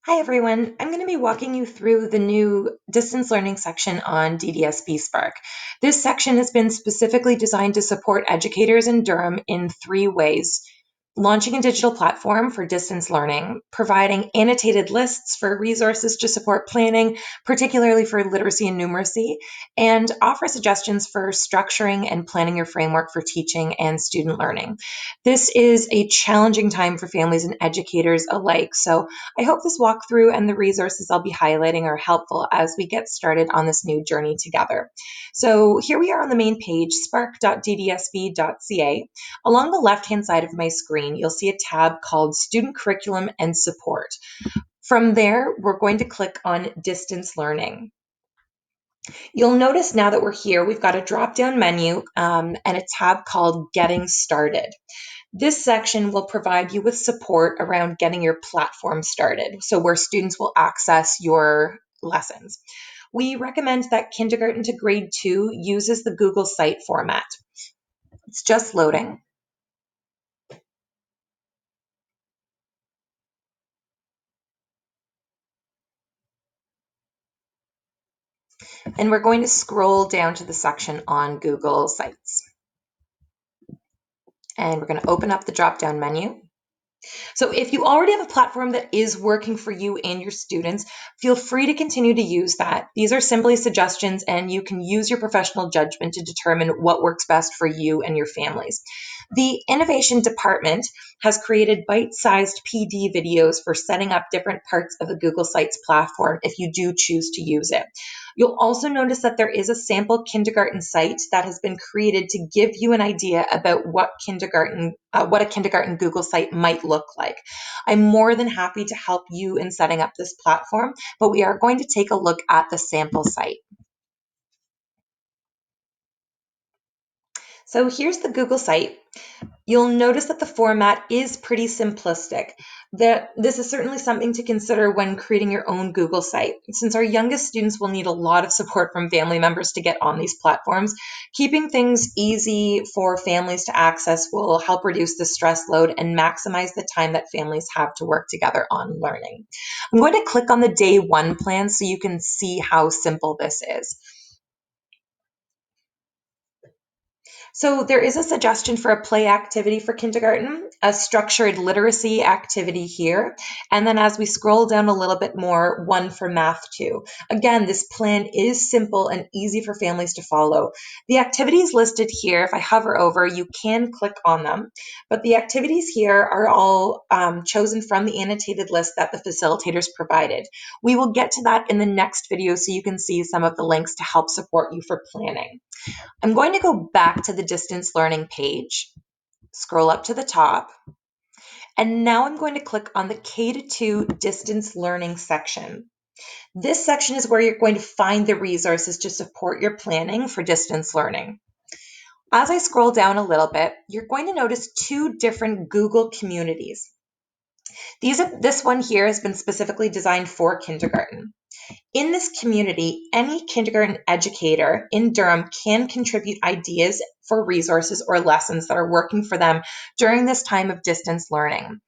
Hi everyone, I'm going to be walking you through the new distance learning section on DDSB Spark. This section has been specifically designed to support educators in Durham in three ways: launching a digital platform for distance learning, providing annotated lists for resources to support planning, particularly for literacy and numeracy, and offer suggestions for structuring and planning your framework for teaching and student learning. This is a challenging time for families and educators alike, so I hope this walkthrough and the resources I'll be highlighting are helpful as we get started on this new journey together. So here we are on the main page, spark.ddsb.ca. Along the left-hand side of my screen, you'll see a tab called Student Curriculum and Support. From there, we're going to click on Distance Learning. You'll notice now that we're here, we've got a drop-down menu and a tab called Getting Started. This section will provide you with support around getting your platform started, so where students will access your lessons. We recommend that kindergarten to grade 2 uses the Google Site format. It's just loading. And we're going to scroll down to the section on Google Sites. And we're going to open up the drop-down menu. So if you already have a platform that is working for you and your students, feel free to continue to use that. These are simply suggestions, and you can use your professional judgment to determine what works best for you and your families. The innovation department has created bite-sized PD videos for setting up different parts of the Google Sites platform if you do choose to use it. You'll also notice that there is a sample kindergarten site that has been created to give you an idea about what a kindergarten Google site might look like. I'm more than happy to help you in setting up this platform, but we are going to take a look at the sample site. So here's the Google site. You'll notice that the format is pretty simplistic. This is certainly something to consider when creating your own Google site. Since our youngest students will need a lot of support from family members to get on these platforms, keeping things easy for families to access will help reduce the stress load and maximize the time that families have to work together on learning. I'm going to click on the day one plan so you can see how simple this is. So there is a suggestion for a play activity for kindergarten, a structured literacy activity here, and then as we scroll down a little bit more, one for math too. Again, this plan is simple and easy for families to follow. The activities listed here, if I hover over, you can click on them, but the activities here are all chosen from the annotated list that the facilitators provided. We will get to that in the next video so you can see some of the links to help support you for planning. I'm going to go back to the distance learning page, scroll up to the top, and now I'm going to click on the K-2 distance learning section. This section is where you're going to find the resources to support your planning for distance learning. As I scroll down a little bit, you're going to notice two different Google communities. This one here has been specifically designed for kindergarten. In this community, any kindergarten educator in Durham can contribute ideas for resources or lessons that are working for them during this time of distance learning.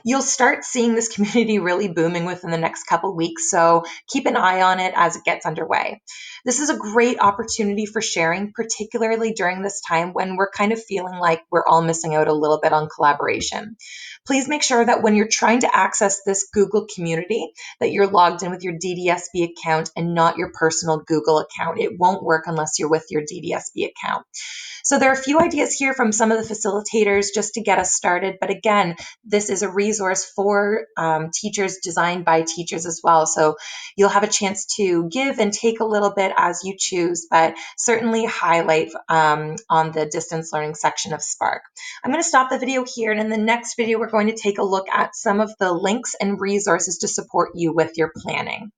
You'll start seeing this community really booming within the next couple weeks, so keep an eye on it as it gets underway. This is a great opportunity for sharing, particularly during this time when we're kind of feeling like we're all missing out a little bit on collaboration. Please make sure that when you're trying to access this Google community, that you're logged in with your DDSB account and not your personal Google account. It won't work unless you're with your DDSB account. So there are a few ideas here from some of the facilitators just to get us started. But again, this is a resource for teachers, designed by teachers as well. So you'll have a chance to give and take a little bit as you choose, but certainly highlight on the distance learning section of Spark. I'm going to stop the video here, and in the next video, we're going to take a look at some of the links and resources to support you with your planning.